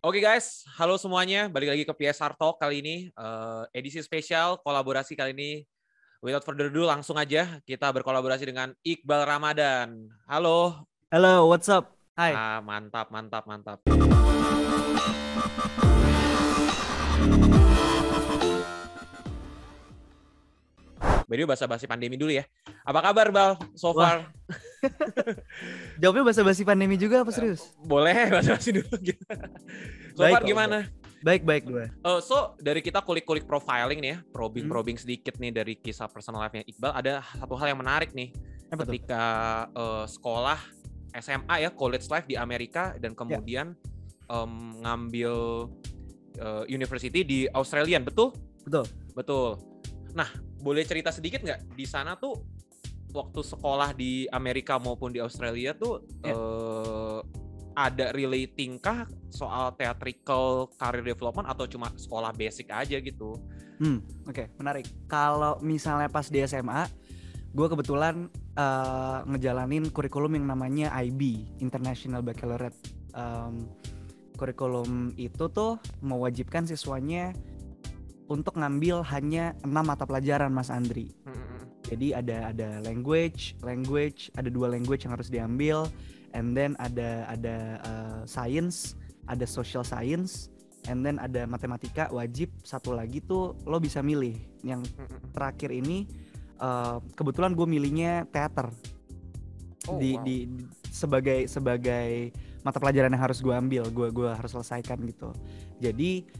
Oke guys, halo semuanya. Balik lagi ke PSR Talk kali ini. Edisi spesial, kolaborasi kali ini. Without further ado, langsung aja kita berkolaborasi dengan Iqbal Ramadan. Halo. Halo, what's up? Hai. Mantap. By the way, basa-basi pandemi dulu ya. Apa kabar, Bal? So far? Jawabnya basa-basi pandemi juga apa serius? Boleh, basa-basi dulu. So far gimana? Baik gue. So, dari kita kulik-kulik profiling nih ya, probing sedikit nih dari kisah personal life-nya Iqbal, ada satu hal yang menarik nih. Apa ketika sekolah SMA ya, college life di Amerika, dan kemudian ngambil university di Australian, betul? Betul. Nah, boleh cerita sedikit nggak di sana tuh waktu sekolah di Amerika maupun di Australia tuh ada relating kah soal theatrical career development atau cuma sekolah basic aja gitu? Oke, menarik. Kalau misalnya pas di SMA, gue kebetulan ngejalanin kurikulum yang namanya IB, International Baccalaureate. Kurikulum itu tuh mewajibkan siswanya untuk ngambil hanya 6 mata pelajaran, Mas Andri. Jadi ada language, ada 2 language yang harus diambil, and then ada science, ada social science, and then ada matematika wajib. Satu lagi tuh lo bisa milih. Yang terakhir ini kebetulan gue milihnya teater. Sebagai mata pelajaran yang harus gue ambil, gue harus selesaikan gitu. Jadi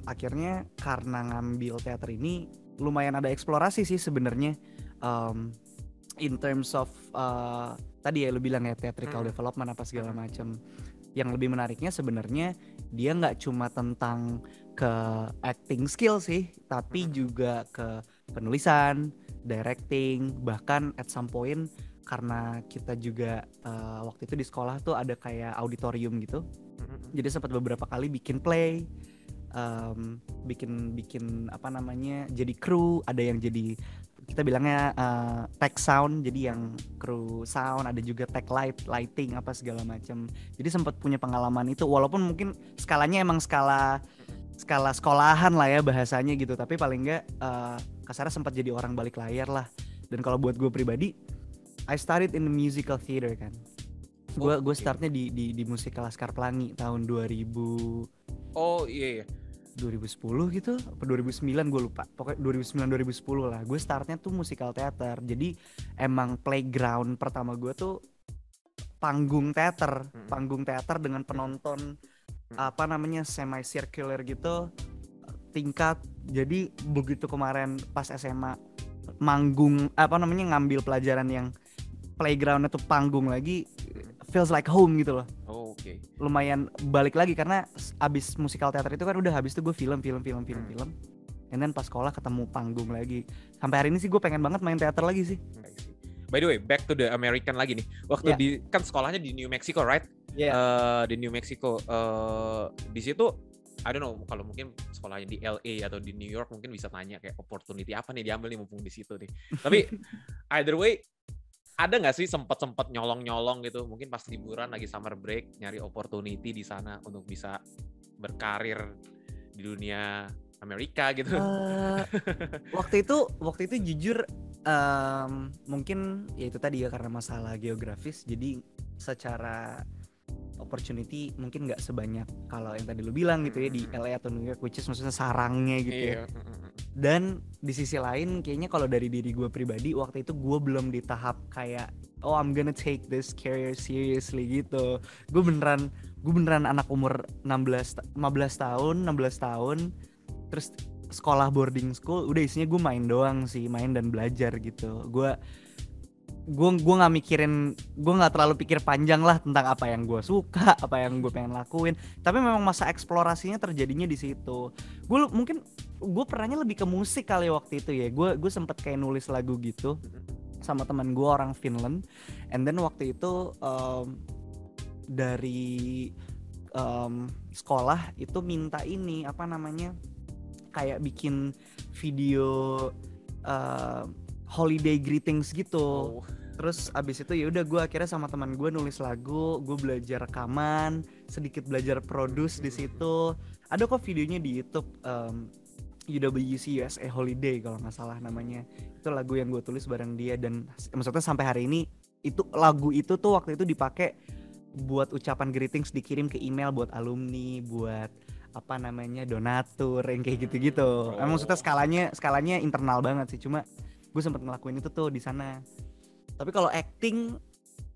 akhirnya karena ngambil teater ini lumayan ada eksplorasi sih sebenarnya, in terms of tadi ya lu bilang ya theatrical development apa segala macam. Yang lebih menariknya sebenarnya dia nggak cuma tentang ke acting skill sih, tapi juga ke penulisan, directing, bahkan at some point karena kita juga waktu itu di sekolah tuh ada kayak auditorium gitu. Jadi sempat beberapa kali bikin play, bikin apa namanya, jadi kru, ada yang jadi kita bilangnya tech sound, jadi yang kru sound, ada juga tech lighting apa segala macam. Jadi sempat punya pengalaman itu, walaupun mungkin skalanya emang skala sekolahan lah ya bahasanya gitu, tapi paling enggak kasarnya sempat jadi orang balik layar lah. Dan kalau buat gue pribadi, I started in the musical theater kan. Gue startnya di musikal Laskar Pelangi tahun 2000. Oh iya. 2010 gitu apa 2009 gue lupa, pokoknya 2009-2010 lah. Gue startnya tuh musikal teater, jadi emang playground pertama gue tuh panggung teater dengan penonton apa namanya semi circular gitu tingkat. Jadi begitu kemarin pas SMA manggung apa namanya ngambil pelajaran yang playgroundnya tuh panggung lagi, feels like home gitu loh. Oke. Lumayan balik lagi karena abis musikal teater itu kan udah habis itu gue film. And then pas sekolah ketemu panggung lagi. Sampai hari ini sih gue pengen banget main teater lagi sih. By the way, back to the American lagi nih. Waktu di kan sekolahnya di New Mexico, right? Di New Mexico. Di situ I don't know, kalau mungkin sekolahnya di LA atau di New York mungkin bisa tanya kayak opportunity apa nih diambil nih mumpung di situ nih. Tapi either way, ada nggak sih sempat nyolong gitu, mungkin pas liburan lagi summer break nyari opportunity di sana untuk bisa berkarir di dunia Amerika gitu? Waktu itu jujur mungkin ya itu tadi ya karena masalah geografis, jadi secara opportunity mungkin nggak sebanyak kalau yang tadi lu bilang gitu ya di LA atau New York, which is maksudnya sarangnya gitu ya. Dan di sisi lain kayaknya kalau dari diri gue pribadi waktu itu gue belum di tahap kayak I'm gonna take this career seriously gitu. Gue beneran anak umur 15 tahun terus sekolah boarding school, udah isinya gue main doang sih, main dan belajar gitu. Gue nggak mikirin, gue nggak terlalu pikir panjang lah tentang apa yang gue suka, apa yang gue pengen lakuin. Tapi memang masa eksplorasinya terjadinya di situ. Gue pernahnya lebih ke musik kali waktu itu ya. Gue sempet kayak nulis lagu gitu sama teman gue orang Finland. And then waktu itu dari sekolah itu minta ini apa namanya, kayak bikin video holiday greetings gitu. Terus abis itu ya udah gue akhirnya sama teman gue nulis lagu, gue belajar rekaman, sedikit belajar produce di situ. Ada kok videonya di YouTube, UWC USA Holiday kalau nggak salah namanya. Itu lagu yang gue tulis bareng dia, dan maksudnya sampai hari ini itu lagu itu tuh waktu itu dipakai buat ucapan greetings, dikirim ke email buat alumni, buat apa namanya donatur yang kayak gitu-gitu. Emang maksudnya skalanya internal banget sih, cuma gue sempet ngelakuin itu tuh di sana. Tapi kalau acting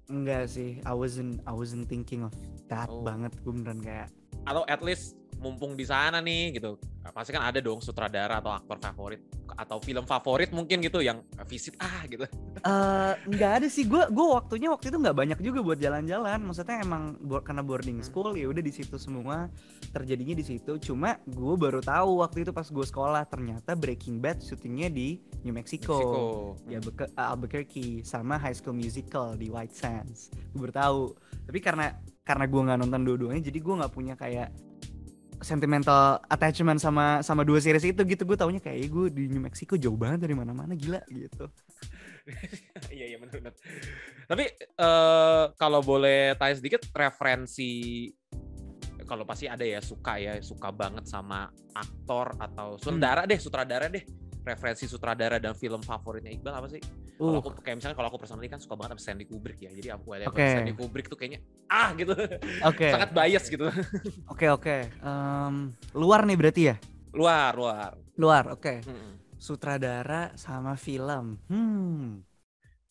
enggak sih, I wasn't thinking of that banget. Gue beneran kayak, atau at least mumpung di sana nih gitu, pasti kan ada dong sutradara atau aktor favorit atau film favorit mungkin gitu yang visit gitu. Nggak ada sih, gue waktu itu nggak banyak juga buat jalan-jalan. Maksudnya emang karena boarding school ya udah di situ semua terjadinya di situ. Cuma gue baru tahu waktu itu pas gue sekolah ternyata Breaking Bad syutingnya di New Mexico. Ya Albuquerque, sama High School Musical di White Sands. Gue baru tahu. Tapi karena gue nggak nonton dua-duanya, jadi gue nggak punya kayak sentimental attachment sama dua series itu gitu. Gue taunya kayak gue di New Mexico jauh banget dari mana-mana, gila gitu. Iya benar. Tapi kalau boleh tanya sedikit referensi, kalau pasti ada ya suka banget sama aktor atau sutradara deh. Referensi sutradara dan film favoritnya Iqbal apa sih? Kalau aku kayak misalnya kalau aku personally kan suka banget sama Stanley Kubrick ya. Jadi aku Stanley Kubrick tuh kayaknya gitu. Sangat bias gitu. Oke. Luar nih berarti ya? Luar, oke. Sutradara sama film.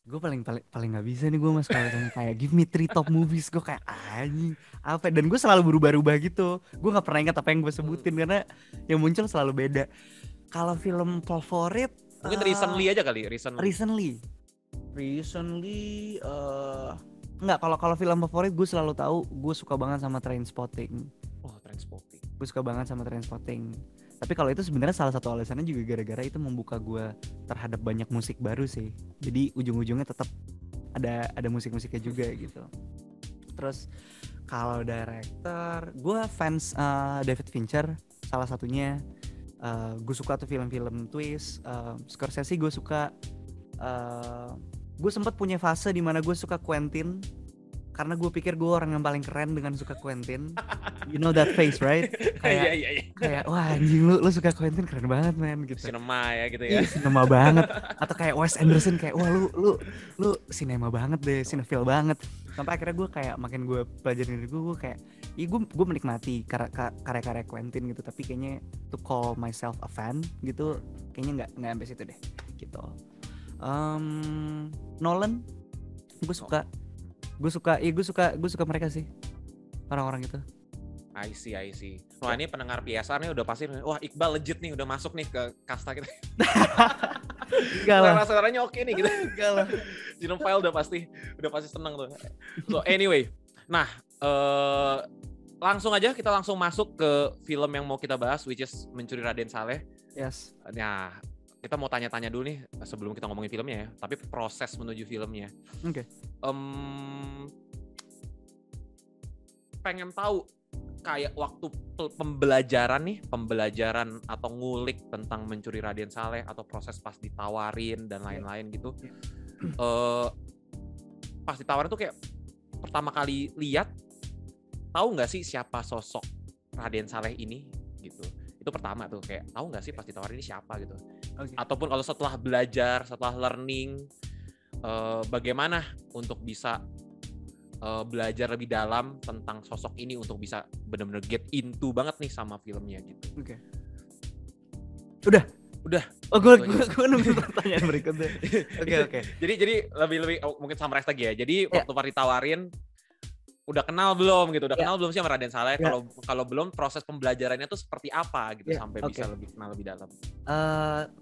Gue paling nggak bisa nih gue mas kalau kayak give me 3 top movies. Gue kayak anjing apa, dan gue selalu berubah-ubah gitu. Gue nggak pernah ingat apa yang gue sebutin karena yang muncul selalu beda. Kalau film favorit mungkin recently aja kali. Recently enggak, kalau film favorit gue selalu tahu gue suka banget sama Trainspotting. Gue suka banget sama Trainspotting. Tapi kalau itu sebenarnya salah satu alasannya juga gara-gara itu membuka gue terhadap banyak musik baru sih. Jadi ujung-ujungnya tetap ada musik-musiknya juga gitu. Terus kalau director, gue fans David Fincher salah satunya. Gue suka tuh film-film twist. Scorsese gue suka. Gue sempat punya fase di mana gue suka Quentin karena gue pikir gue orang yang paling keren dengan suka Quentin. You know that face, right? Kayak wah anjing lu suka Quentin, keren banget man gitu. Sinema ya gitu ya. Sinema banget. Atau kayak Wes Anderson, kayak wah lu sinema banget deh, cinephile banget. Sampai akhirnya gue kayak makin gue pelajarin diri gue kayak gue menikmati karya-karya Quentin gitu, tapi kayaknya to call myself a fan gitu kayaknya nggak sampai situ deh gitu. Nolan gue suka mereka sih, orang-orang itu. I see. Wah ini pendengar biasa nih udah pasti, wah Iqbal legit nih, udah masuk nih ke kasta kita. Enggak lah. Suaranya oke nih gitu. Enggak lah. Genophile udah pasti seneng tuh. So anyway, nah langsung masuk ke film yang mau kita bahas, which is Mencuri Raden Saleh. Yes. Nah, kita mau tanya-tanya dulu nih sebelum kita ngomongin filmnya ya, tapi proses menuju filmnya. Oke. Pengen tahu kayak waktu pembelajaran atau ngulik tentang Mencuri Raden Saleh atau proses pas ditawarin dan lain-lain gitu. Pas ditawarin tuh kayak pertama kali lihat, tahu nggak sih siapa sosok Raden Saleh ini gitu. Itu pertama tuh, kayak tahu nggak sih pas ditawarin ini siapa gitu. Okay. Ataupun kalau setelah belajar, setelah learning, bagaimana untuk bisa belajar lebih dalam tentang sosok ini untuk bisa benar-benar get into banget nih sama filmnya gitu. Oke. Udah. Oh, gue nunggu pertanyaan berikutnya. Oke. Jadi lebih mungkin summarize lagi ya. Jadi waktu pas ditawarin, udah kenal belum gitu? Kenal belum sih sama Raden Saleh? Kalau belum, proses pembelajarannya tuh seperti apa gitu sampai bisa lebih kenal lebih dalam?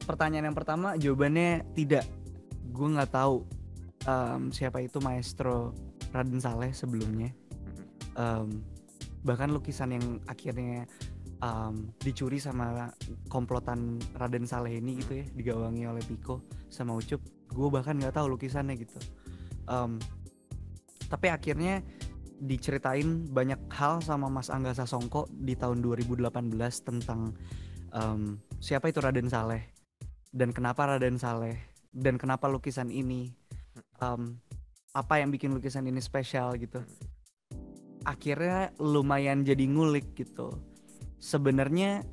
Pertanyaan yang pertama jawabannya tidak. Gue nggak tahu siapa itu Maestro Raden Saleh sebelumnya. Bahkan lukisan yang akhirnya dicuri sama komplotan Raden Saleh ini gitu ya, digawangi oleh Piko sama Ucup, gue bahkan nggak tahu lukisannya gitu. Tapi akhirnya diceritain banyak hal sama Mas Angga Sasongko di tahun 2018 tentang siapa itu Raden Saleh dan kenapa Raden Saleh dan kenapa lukisan ini apa yang bikin lukisan ini spesial gitu. Akhirnya lumayan jadi ngulik gitu. Sebenarnya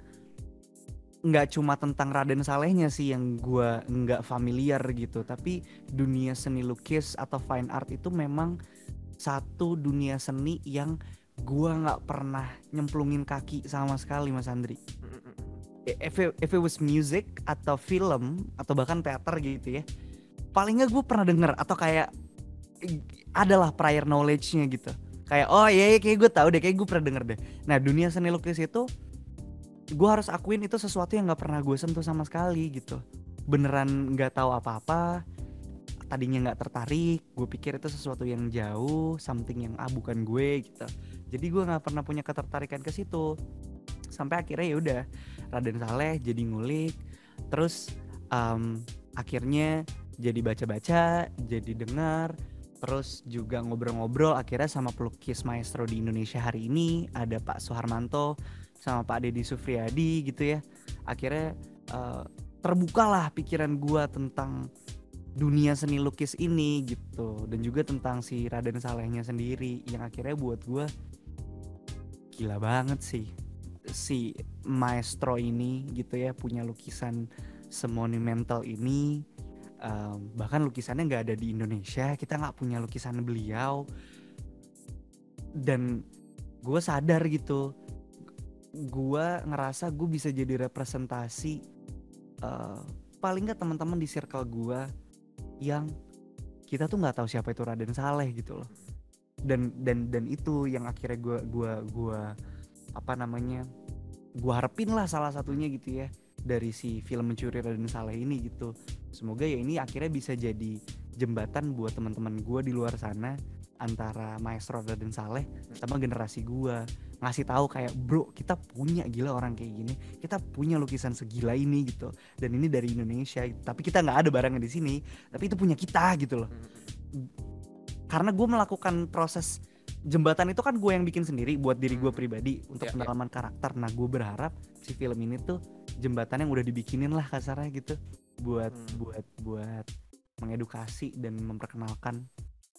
nggak cuma tentang Raden Salehnya sih yang gue nggak familiar gitu, tapi dunia seni lukis atau fine art itu memang satu dunia seni yang gue nggak pernah nyemplungin kaki sama sekali, Mas Andri. If it was music atau film atau bahkan teater gitu ya, paling nggak gue pernah denger atau kayak adalah prior knowledge-nya gitu. Kayak oh iya kayak gue tahu deh, kayak gue pernah denger deh. Nah dunia seni lukis itu gue harus akuin itu sesuatu yang nggak pernah gue sentuh sama sekali gitu. Beneran nggak tahu apa-apa. Tadinya nggak tertarik. Gue pikir itu sesuatu yang jauh, something yang bukan gue gitu. Jadi gue nggak pernah punya ketertarikan ke situ. Sampai akhirnya ya udah Raden Saleh jadi ngulik. Terus akhirnya jadi baca-baca, jadi dengar. Terus juga ngobrol-ngobrol akhirnya sama pelukis maestro di Indonesia hari ini. Ada Pak Suharmanto sama Pak Deddy Sufriyadi gitu ya. Akhirnya terbukalah pikiran gue tentang dunia seni lukis ini gitu. Dan juga tentang si Raden Salehnya sendiri. Yang akhirnya buat gue gila banget sih. Si maestro ini gitu ya punya lukisan semonumental ini. Bahkan lukisannya nggak ada di Indonesia, kita nggak punya lukisan beliau, dan gue sadar gitu, gue ngerasa gue bisa jadi representasi paling nggak teman-teman di circle gue yang kita tuh nggak tahu siapa itu Raden Saleh gitu loh, dan itu yang akhirnya gue harapin lah salah satunya gitu ya dari si film Mencuri Raden Saleh ini gitu. Semoga ya ini akhirnya bisa jadi jembatan buat teman-teman gue di luar sana antara maestro Raden Saleh sama generasi gue, ngasih tahu kayak bro kita punya gila orang kayak gini, kita punya lukisan segila ini gitu, dan ini dari Indonesia tapi kita nggak ada barangnya di sini, tapi itu punya kita gitu loh. Karena gue melakukan proses jembatan itu kan gue yang bikin sendiri buat diri gue pribadi untuk pendalaman karakter. Nah gue berharap si film ini tuh jembatan yang udah dibikinin lah kasarnya gitu buat mengedukasi dan memperkenalkan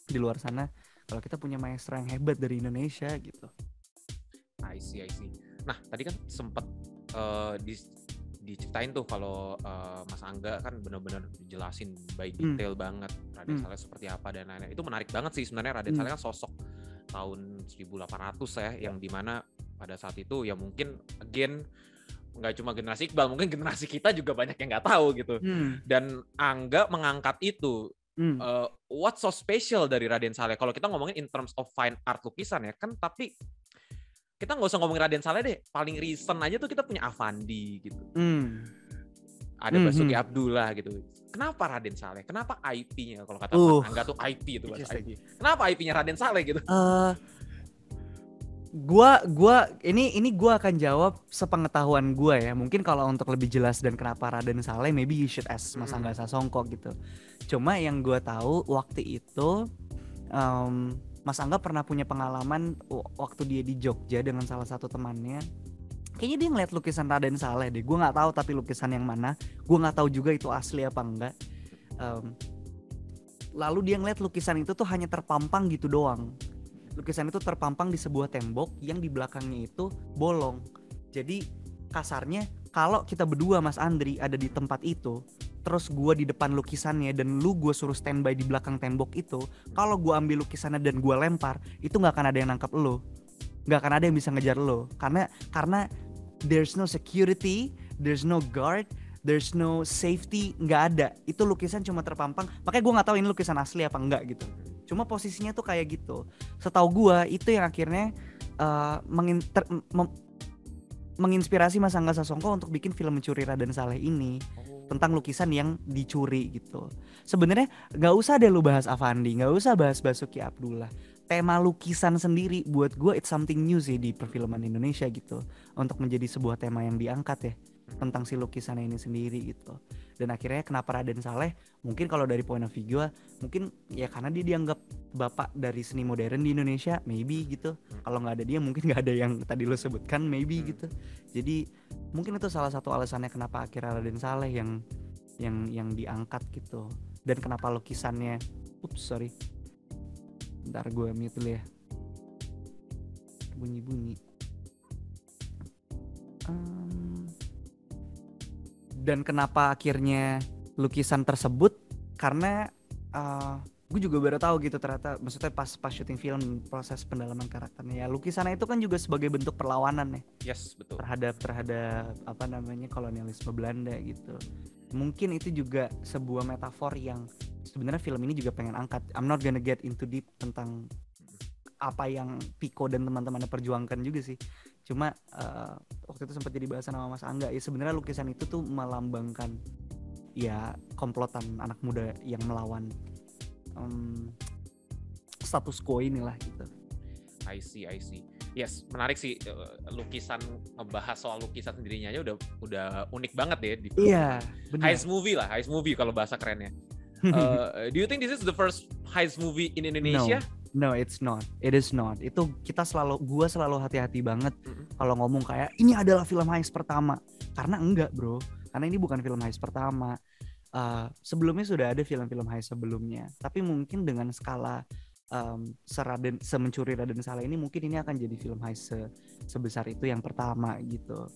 di luar sana kalau kita punya maestro yang hebat dari Indonesia gitu. I see. Nah tadi kan sempet diceritain tuh kalau Mas Angga kan benar-benar dijelasin by detail banget Raden Saleh seperti apa dan lain-lain. Itu menarik banget sih sebenarnya. Raden Saleh kan sosok tahun 1800 ya, yang dimana pada saat itu ya mungkin again nggak cuma generasi Iqbal, mungkin generasi kita juga banyak yang nggak tahu gitu. Dan Angga mengangkat itu. What's so special dari Raden Saleh? Kalau kita ngomongin in terms of fine art lukisan ya kan, tapi kita nggak usah ngomongin Raden Saleh deh. Paling recent aja tuh kita punya Avandi gitu. Ada Basuki Abdullah gitu. Kenapa Raden Saleh? Kenapa IP-nya? Kalau kata Angga tuh IP itu bahasa IP. Kenapa IP-nya Raden Saleh gitu? Gua ini gua akan jawab sepengetahuan gua ya. Mungkin kalau untuk lebih jelas dan kenapa Raden Saleh, maybe you should ask Mas Angga Sasongko gitu. Cuma yang gua tahu waktu itu Mas Angga pernah punya pengalaman waktu dia di Jogja dengan salah satu temannya. Kayaknya dia ngeliat lukisan Raden Saleh deh. Gue nggak tahu tapi lukisan yang mana. Gue nggak tahu juga itu asli apa enggak. Lalu dia ngeliat lukisan itu tuh hanya terpampang gitu doang. Lukisan itu terpampang di sebuah tembok yang di belakangnya itu bolong. Jadi kasarnya kalau kita berdua Mas Andri ada di tempat itu, terus gue di depan lukisannya dan lu gue suruh standby di belakang tembok itu, kalau gue ambil lukisannya dan gue lempar, itu nggak akan ada yang nangkep lu, nggak akan ada yang bisa ngejar lu, karena there's no security, there's no guard, there's no safety, nggak ada. Itu lukisan cuma terpampang. Makanya gue nggak tahu ini lukisan asli apa enggak gitu. Cuma posisinya tuh kayak gitu. Setahu gue itu yang akhirnya menginspirasi Mas Angga Sasongko untuk bikin film Mencuri Raden Saleh ini tentang lukisan yang dicuri gitu. Sebenarnya nggak usah deh lu bahas Avandi, nggak usah bahas Basuki Abdullah. Tema lukisan sendiri buat gue it's something new sih di perfilman Indonesia gitu, untuk menjadi sebuah tema yang diangkat ya tentang si lukisan ini sendiri gitu. Dan akhirnya kenapa Raden Saleh, mungkin kalau dari point of view gue mungkin ya karena dia dianggap bapak dari seni modern di Indonesia, maybe gitu. Kalau nggak ada dia mungkin nggak ada yang tadi lo sebutkan, maybe gitu. Jadi mungkin itu salah satu alasannya kenapa akhirnya Raden Saleh yang diangkat gitu. Dan kenapa lukisannya Ups, sorry. Bentar gue mute dulu ya. Bunyi-bunyi. Dan kenapa akhirnya lukisan tersebut? Karena gue juga baru tahu gitu ternyata, maksudnya pas syuting film, proses pendalaman karakternya ya, lukisannya itu kan juga sebagai bentuk perlawanan ya. Yes, betul. Terhadap apa namanya, kolonialisme Belanda gitu. Mungkin itu juga sebuah metafor yang sebenarnya film ini juga pengen angkat. I'm not gonna get into deep tentang apa yang Pico dan teman-temannya perjuangkan juga sih. Cuma waktu itu sempat jadi bahasan sama Mas Angga ya, sebenarnya lukisan itu tuh melambangkan ya komplotan anak muda yang melawan status quo inilah gitu. I see. Yes, menarik sih, lukisan, ngebahas soal lukisan sendirinya aja udah unik banget ya di film. Iya, benar. Heist movie kalau bahasa kerennya. Do you think this is the first heist movie in Indonesia? No, it's not. It is not. Itu gua selalu hati-hati banget kalau ngomong kayak ini adalah film heist pertama. Karena enggak, bro. Karena ini bukan film heist pertama. Sebelumnya sudah ada film-film heist sebelumnya. Tapi mungkin dengan skala semencuri Raden Saleh ini, mungkin ini akan jadi film heist sebesar itu yang pertama gitu.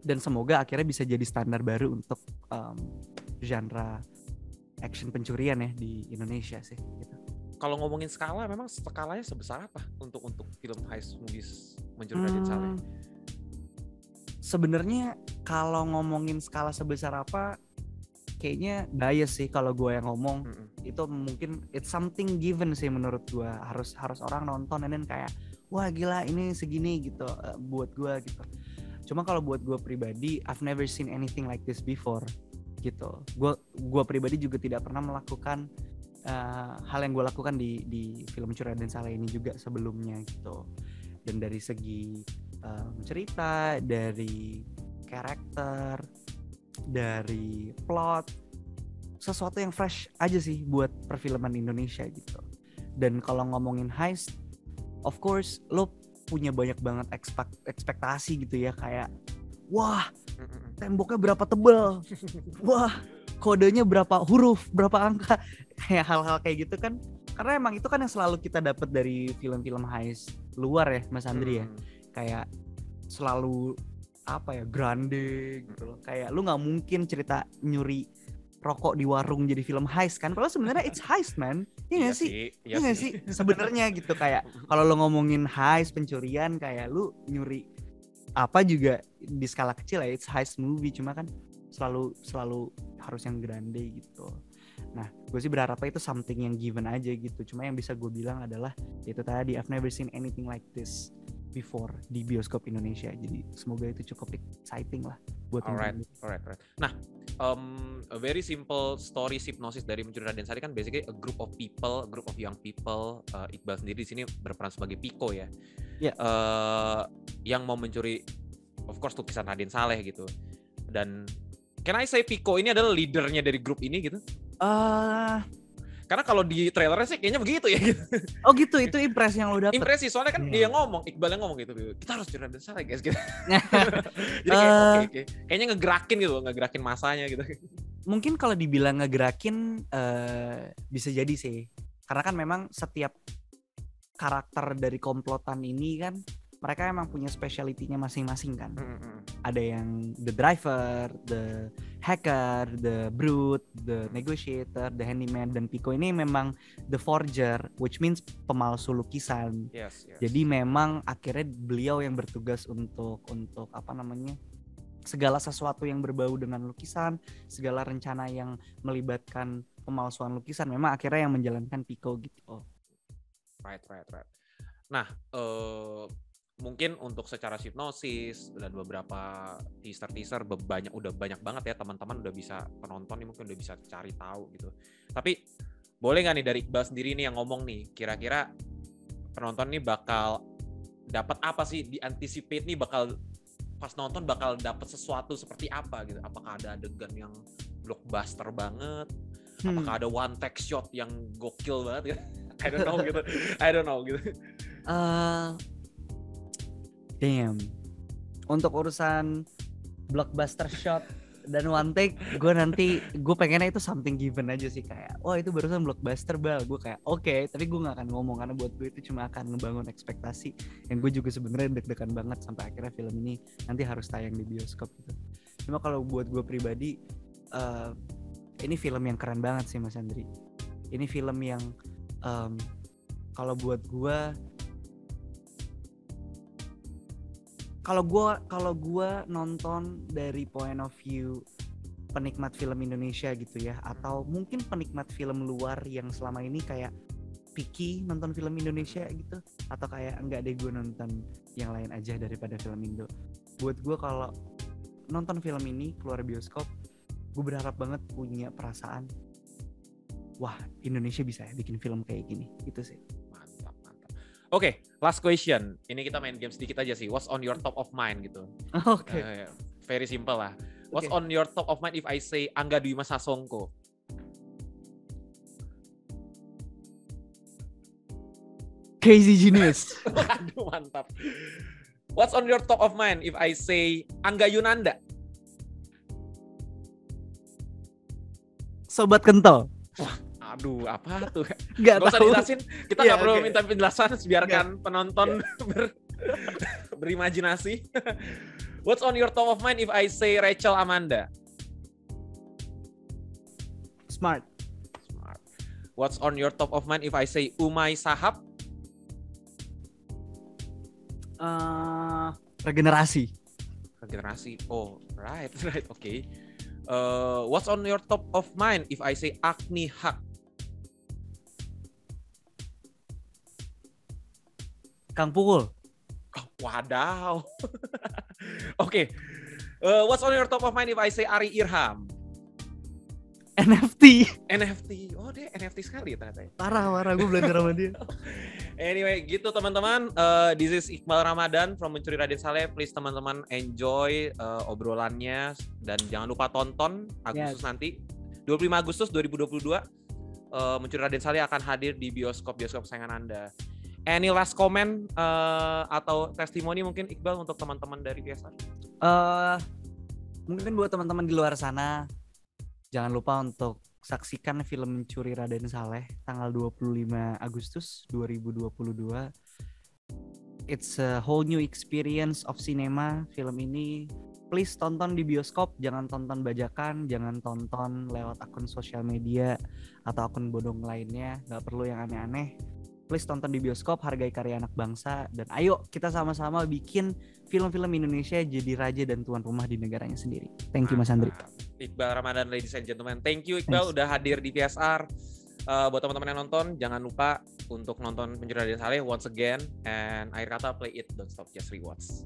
Dan semoga akhirnya bisa jadi standar baru untuk genre action pencurian ya di Indonesia sih gitu. Kalau ngomongin skala, memang skalanya sebesar apa untuk film heist movies mencuri Raden Saleh? Sebenarnya kalau ngomongin skala sebesar apa, kayaknya bias sih kalau gue yang ngomong. Itu mungkin it's something given sih menurut gue. Harus orang nonton dan kayak wah gila ini segini gitu buat gue gitu. Cuma kalau buat gue pribadi, I've never seen anything like this before gitu. Gue pribadi juga tidak pernah melakukan hal yang gue lakukan di film Mencuri Raden Saleh ini juga sebelumnya gitu. Dan dari segi cerita, dari karakter, dari plot, sesuatu yang fresh aja sih buat perfilman Indonesia gitu. Dan kalau ngomongin heist, of course lo punya banyak banget ekspektasi gitu ya, kayak wah temboknya berapa tebel, wah kodenya berapa huruf, berapa angka, kayak hal-hal kayak gitu kan. Karena emang itu kan yang selalu kita dapat dari film-film heist luar ya Mas Andri ya. Kayak selalu apa ya, grande gitu loh. Kayak lu nggak mungkin cerita nyuri rokok di warung jadi film heist kan. Padahal sebenarnya it's heist man. Iya nggak sih? Iya nggak sih? Sebenarnya gitu, kayak kalau lo ngomongin heist pencurian, kayak lu nyuri apa juga di skala kecil ya, it's heist movie. Cuma kan selalu harus yang grande gitu. Nah, gue sih berharapnya itu something yang given aja gitu. Cuma yang bisa gue bilang adalah itu tadi, I've never seen anything like this before di bioskop Indonesia. Jadi semoga itu cukup exciting lah buat alright. Nah, a very simple story synopsis dari Mencuri Raden Saleh kan basically a group of young people. Iqbal sendiri di sini berperan sebagai Pico ya. Yeah. Yang mau mencuri, of course, lukisan Raden Saleh gitu. Dan can I say Pico ini adalah leadernya dari grup ini gitu? Karena kalau di trailernya sih kayaknya begitu ya gitu. Oh gitu, itu impresi yang lo dapet? Impresi, soalnya kan dia ngomong, Iqbal yang ngomong gitu, kita harus curi Raden Saleh guys gitu. Jadi kayak okay. Kayaknya ngegerakin masanya gitu. Mungkin kalau dibilang ngegerakin bisa jadi sih. Karena kan memang setiap karakter dari komplotan ini kan mereka emang punya speciality-nya masing-masing kan. Ada yang the driver, the hacker, the brute, the negotiator, the handyman, dan Pico ini memang the forger, which means pemalsu lukisan. Yes. Jadi memang akhirnya beliau yang bertugas untuk apa namanya, segala sesuatu yang berbau dengan lukisan, segala rencana yang melibatkan pemalsuan lukisan, memang akhirnya yang menjalankan Pico gitu. Right. Nah, mungkin untuk secara hipnosis dan beberapa teaser udah banyak banget ya teman-teman, udah bisa, penonton nih mungkin udah bisa cari tahu gitu. Tapi boleh nggak nih dari Iqbal sendiri nih yang ngomong nih, kira-kira penonton nih bakal dapat apa sih, di-anticipate nih bakal pas nonton bakal dapat sesuatu seperti apa gitu? Apakah ada adegan yang blockbuster banget? Apakah ada one take shot yang gokil banget gitu? I don't know gitu. Damn. Untuk urusan blockbuster shot Dan one take gue pengennya itu something given aja sih, kayak itu barusan blockbuster bal, gue kayak oke, tapi gue nggak akan ngomong karena buat gue itu cuma akan ngebangun ekspektasi yang gue juga sebenarnya deg-degan banget sampai akhirnya film ini nanti harus tayang di bioskop gitu. Cuma kalau buat gue pribadi ini film yang keren banget sih Mas Andri. Ini film yang kalau buat gue, kalau gue nonton dari point of view penikmat film Indonesia gitu ya, atau mungkin penikmat film luar yang selama ini kayak picky nonton film Indonesia gitu, atau kayak enggak deh gue nonton yang lain aja daripada film Indo. Buat gue kalau nonton film ini keluar bioskop, gue berharap banget punya perasaan, wah Indonesia bisa ya bikin film kayak gini gitu sih. Oke, last question. Ini kita main game sedikit aja sih. What's on your top of mind gitu. Oke. Very simple lah. What's on your top of mind if I say Angga Dwi Mas Sasongko? Crazy Genius. Aduh, mantap. What's on your top of mind if I say Angga Yunanda? Sobat Kental. Wah, aduh, apa tuh? Gak usah dijelasin. Kita nggak perlu minta penjelasan. Biarkan penonton berimajinasi. What's on your top of mind if I say Rachel Amanda? Smart. What's on your top of mind if I say Umay Sahab? Regenerasi. Oh, right. Okay. What's on your top of mind if I say Agni Haq? Kang Pukul. Oh, wadaw. Oke. What's on your top of mind if I say Ari Irham? NFT. Oh, dia NFT sekali ternyata. Parah, gue belajar sama dia. Anyway, gitu teman-teman. This is Iqbal Ramadan from Mencuri Raden Saleh. Please teman-teman enjoy obrolannya dan jangan lupa tonton Agustus nanti. 25 Agustus 2022 Mencuri Raden Saleh akan hadir di bioskop kesayangan Anda. Any last comment atau testimoni mungkin Iqbal untuk teman-teman dari PSR? Mungkin buat teman-teman di luar sana, jangan lupa untuk saksikan film Mencuri Raden Saleh tanggal 25 Agustus 2022. It's a whole new experience of cinema. Film ini please tonton di bioskop, jangan tonton bajakan, jangan tonton lewat akun sosial media atau akun bodong lainnya, gak perlu yang aneh-aneh. Please tonton di bioskop, hargai karya anak bangsa, dan ayo kita sama-sama bikin film-film Indonesia jadi raja dan tuan rumah di negaranya sendiri. Thank you Mas Andri. Iqbal Ramadan, ladies and gentlemen. Thank you Iqbal udah hadir di PSR. Buat teman-teman yang nonton, jangan lupa untuk nonton Mencuri Raden Saleh once again. And akhir kata, play it, don't stop, just rewatch.